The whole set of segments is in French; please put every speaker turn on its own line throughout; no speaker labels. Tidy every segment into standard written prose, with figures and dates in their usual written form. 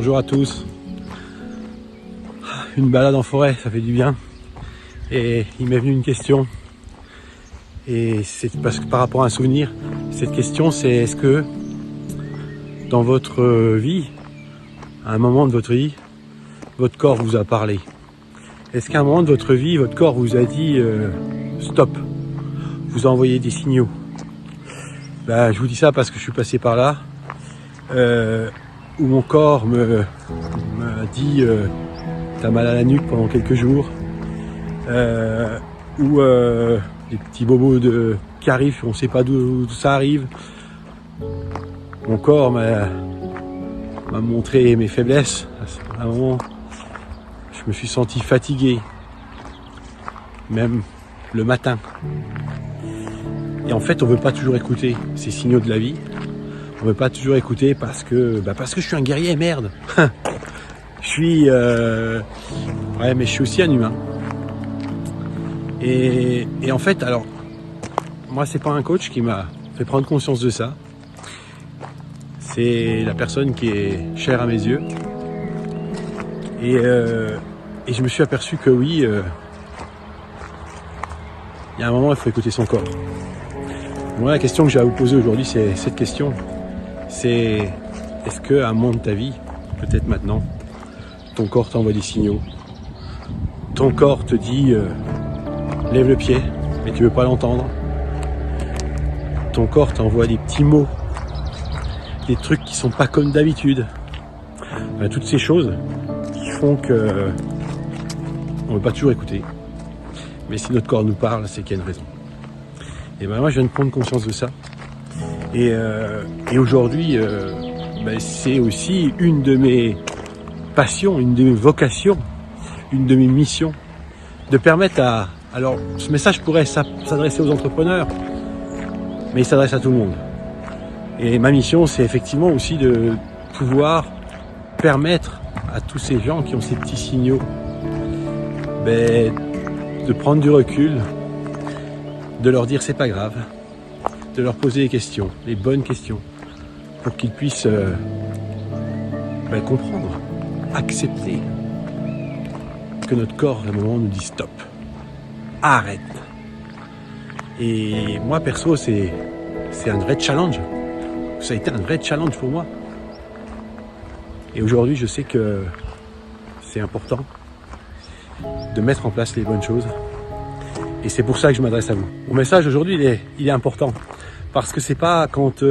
Bonjour à tous. Une balade en forêt, ça fait du bien. Et il m'est venu une question. Et c'est parce que par rapport à un souvenir, cette question c'est est-ce que dans votre vie, à un moment de votre vie, votre corps vous a parlé? Est-ce qu'à un moment de votre vie, votre corps vous a dit stop, vous a envoyé des signaux? Je vous dis ça parce que je suis passé par là, où mon corps m'a dit t'as mal à la nuque pendant quelques jours, où des petits bobos qui arrivent, on ne sait pas d'où ça arrive. Mon corps m'a montré mes faiblesses. À un moment, je me suis senti fatigué, même le matin. Et en fait, on ne veut pas toujours écouter ces signaux de la vie. On ne veut pas toujours écouter parce que je suis un guerrier, merde. Je suis... Ouais, mais je suis aussi un humain. Et en fait, alors, moi, c'est pas un coach qui m'a fait prendre conscience de ça. C'est la personne qui est chère à mes yeux. Et je me suis aperçu que oui, il y a un moment, il faut écouter son corps. Moi, la question que j'ai à vous poser aujourd'hui, c'est cette question. C'est, est-ce qu'à un moment de ta vie, peut-être maintenant, ton corps t'envoie des signaux? Ton corps te dit, lève le pied, mais tu veux pas l'entendre. Ton corps t'envoie des petits mots, des trucs qui sont pas comme d'habitude. Toutes ces choses qui font que on veut pas toujours écouter. Mais si notre corps nous parle, c'est qu'il y a une raison. Et moi, je viens de prendre conscience de ça. Et aujourd'hui, c'est aussi une de mes passions, une de mes vocations, une de mes missions, de permettre à... Alors, ce message pourrait s'adresser aux entrepreneurs, mais il s'adresse à tout le monde. Et ma mission, c'est effectivement aussi de pouvoir permettre à tous ces gens qui ont ces petits signaux, de prendre du recul, de leur dire c'est pas grave, de leur poser des questions, les bonnes questions, pour qu'ils puissent comprendre, accepter que notre corps, à un moment, nous dit stop, arrête. Et moi, perso, c'est un vrai challenge. Ça a été un vrai challenge pour moi. Et aujourd'hui, je sais que c'est important de mettre en place les bonnes choses. Et c'est pour ça que je m'adresse à vous. Mon message aujourd'hui, il est important. Parce que c'est pas quand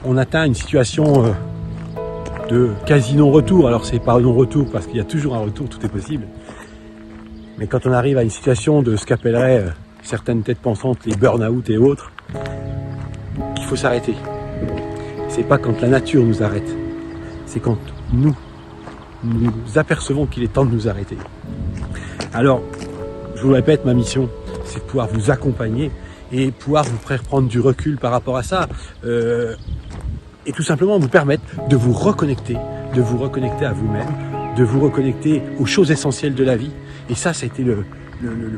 on atteint une situation de quasi non-retour. Alors c'est pas non-retour parce qu'il y a toujours un retour, tout est possible. Mais quand on arrive à une situation de ce qu'appelleraient certaines têtes pensantes, les burn-out et autres, qu'il faut s'arrêter. C'est pas quand la nature nous arrête. C'est quand nous apercevons qu'il est temps de nous arrêter. Alors, je vous le répète, ma mission, c'est de pouvoir vous accompagner et pouvoir vous faire prendre du recul par rapport à ça. Et tout simplement vous permettre de vous reconnecter à vous-même, de vous reconnecter aux choses essentielles de la vie. Et ça a été le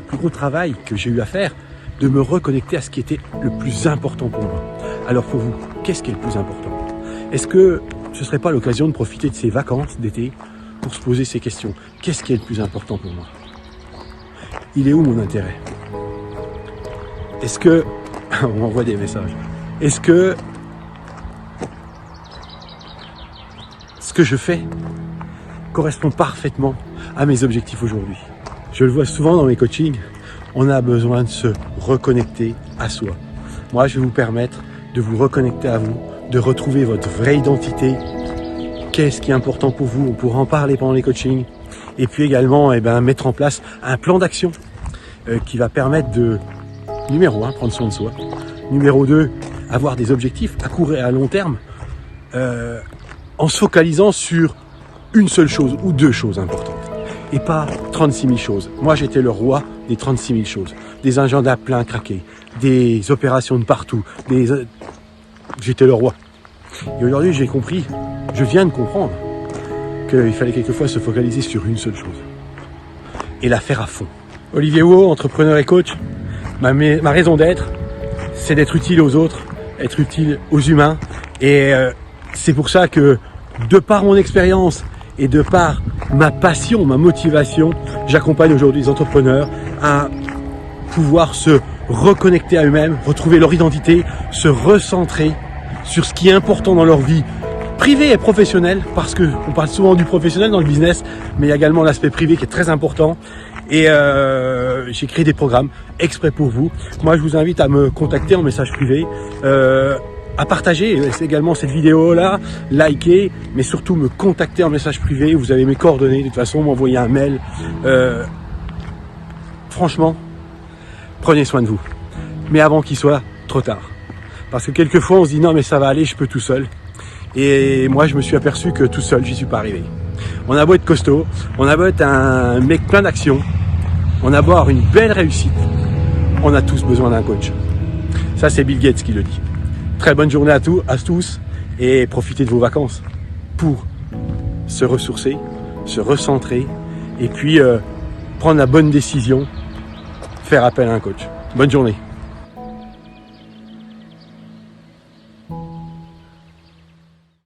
plus gros travail que j'ai eu à faire, de me reconnecter à ce qui était le plus important pour moi. Alors pour vous, qu'est-ce qui est le plus important? Est-ce que ce ne serait pas l'occasion de profiter de ces vacances d'été pour se poser ces questions? Qu'est-ce qui est le plus important pour moi? Il est où mon intérêt? Est-ce que... On m'envoie des messages. Est-ce que... ce que je fais correspond parfaitement à mes objectifs aujourd'hui? Je le vois souvent dans mes coachings, on a besoin de se reconnecter à soi. Moi, je vais vous permettre de vous reconnecter à vous, de retrouver votre vraie identité. Qu'est-ce qui est important pour vous? On pourra en parler pendant les coachings. Et puis également, mettre en place un plan d'action qui va permettre de, numéro 1, prendre soin de soi. Numéro 2, avoir des objectifs à court et à long terme en se focalisant sur une seule chose ou deux choses importantes. Et pas 36 000 choses. Moi, j'étais le roi des 36 000 choses. Des agendas pleins craqués, des opérations de partout. J'étais le roi. Et aujourd'hui, j'ai compris, je viens de comprendre qu'il fallait quelquefois se focaliser sur une seule chose. Et la faire à fond. Olivier Huot, entrepreneur et coach, ma raison d'être, c'est d'être utile aux autres, être utile aux humains. Et c'est pour ça que de par mon expérience et de par ma passion, ma motivation, j'accompagne aujourd'hui les entrepreneurs à pouvoir se reconnecter à eux-mêmes, retrouver leur identité, se recentrer sur ce qui est important dans leur vie privée et professionnelle, parce que on parle souvent du professionnel dans le business, mais il y a également l'aspect privé qui est très important. Et j'ai créé des programmes exprès pour vous. Moi, je vous invite à me contacter en message privé, à partager également cette vidéo-là, liker, mais surtout me contacter en message privé. Vous avez mes coordonnées, de toute façon, m'envoyer un mail. Franchement, prenez soin de vous. Mais avant qu'il soit trop tard. Parce que quelquefois, on se dit non, mais ça va aller, je peux tout seul. Et moi, je me suis aperçu que tout seul, j'y suis pas arrivé. On a beau être costaud, on a beau être un mec plein d'action, on a beau avoir une belle réussite, on a tous besoin d'un coach. Ça, c'est Bill Gates qui le dit. Très bonne journée à tous et profitez de vos vacances pour se ressourcer, se recentrer et puis prendre la bonne décision, faire appel à un coach. Bonne journée.